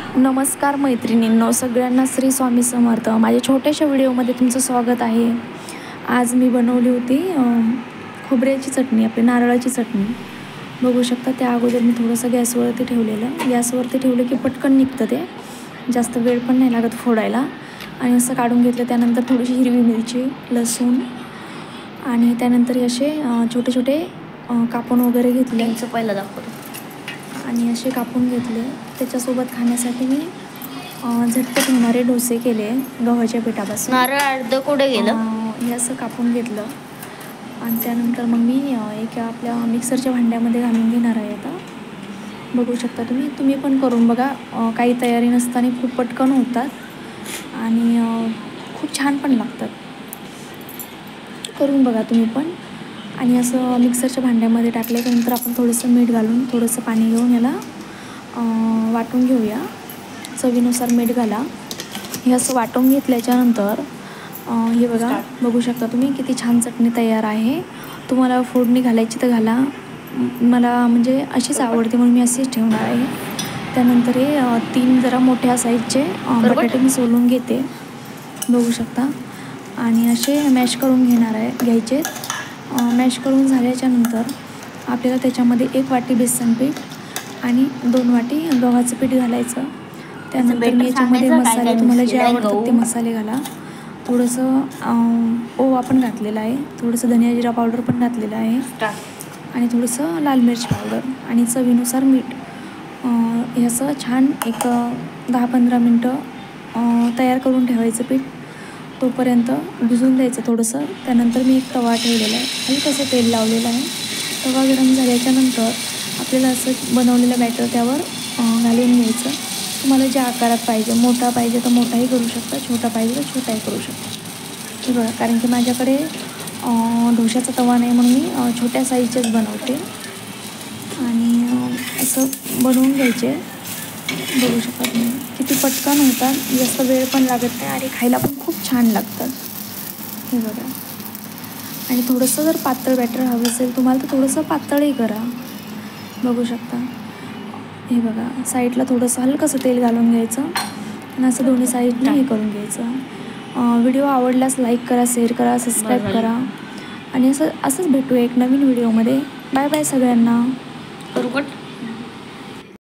नमस्कार मैत्रिणींनो, सगळ्यांना श्री स्वामी समर्थ. माझ्या छोट्याशा व्हिडिओमध्ये तुमचं स्वागत आहे. आज मी बनवली होती खोबऱ्याची चटणी, आपली नारळाची चटणी. बघू शकता. त्या अगोदर मी थोडंसं गॅसवरती ठेवलं की पटकन निघतं ते, जास्त वेळ पण नाही लागत फोडायला. आणि असं काढून घेतलं. त्यानंतर थोडीशी हिरवी मिरची, लसूण आणि त्यानंतर हे असे छोटे छोटे कापून वगैरे घेतले. पहिलं दाखवतो. आणि असे कापून घेतले. त्याच्यासोबत खाण्यासाठी मी झटपट होणारे डोसे केले गव्हाच्या पिठापासून. नारळ अर्ध कुठे गेलं हे असं कापून घेतलं. आणि त्यानंतर मग मी एका आपल्या मिक्सरच्या भांड्यामध्ये घालून घेणार आहे. आता बघू शकता तुम्ही पण करून बघा. काही तयारी नसताना खूप पटकन होतात आणि खूप छान पण लागतात. करून बघा तुम्ही पण. आणि असं मिक्सरच्या भांड्यामध्ये टाकल्याच्यानंतर आपण थोडंसं मीठ घालून थोडंसं पाणी घेऊन याला वाटून घेऊया. चवीनुसार मीठ घाला. हे असं वाटून घेतल्याच्यानंतर हे बघू शकता तुम्ही किती छान चटणी तयार आहे. तुम्हाला फोडणी घालायची तर घाला. मला म्हणजे अशीच आवडते म्हणून मी अशीच ठेवणार आहे. त्यानंतर हे 3 जरा मोठ्या साईजचे बटाटे मी सोलून घेते. बघू शकता. आणि असे मॅश करून घ्यायचे. मॅश करून झाल्याच्यानंतर आपल्याला त्याच्यामध्ये 1 वाटी बेसन पीठ आणि 2 वाटी गव्हाचं पीठ घालायचं. त्यानंतर मी याच्यामध्ये मसाले तुम्हाला जे आवडतात ते मसाले घाला. थोडंसं ओवा पण घातलेला आहे. थोडंसं धनिया जिरा पावडर पण घातलेलं आहे. आणि थोडंसं लाल मिरची पावडर आणि चवीनुसार मीठ. हे असं छान एक 10-15 मिनटं तयार करून ठेवायचं पीठ. तोपर्यंत भिजून द्यायचं थोडंसं. त्यानंतर मी एक तवा ठेवलेला आहे. हलकंसं तेल लावलेलं आहे. तवा गरम झाल्याच्यानंतर आपल्याला असं बनवलेलं बॅटर त्यावर घालून घ्यायचं. तुम्हाला ज्या आकारात पाहिजे, मोठा पाहिजे तर मोठाही करू शकता, छोटा पाहिजे तर छोटाही करू शकता. हे बघा, कारण की माझ्याकडे डोशाचा तवा नाही म्हणून मी छोट्या साईजचेच बनवते. आणि असं बनवून घ्यायचे. बघू शकता तुम्ही किती पटकन होतात. जास्त वेळ पण लागत नाही आणि खायला पण खूप छान लागतात. हे बघा. आणि थोडंसं जर पातळ बॅटर हवं असेल तुम्हाला तर थोडंसं पातळही करा. बघू शकता. हे बघा, साईडला थोडंसं हलकंसं तेल घालून घ्यायचं आणि असं दोन्ही साईडने हे करून घ्यायचं. व्हिडिओ आवडल्यास लाईक करा, शेअर करा, सबस्क्राईब करा. आणि असंच भेटूया एक नवीन व्हिडिओमध्ये. बाय बाय सगळ्यांना. करू कट.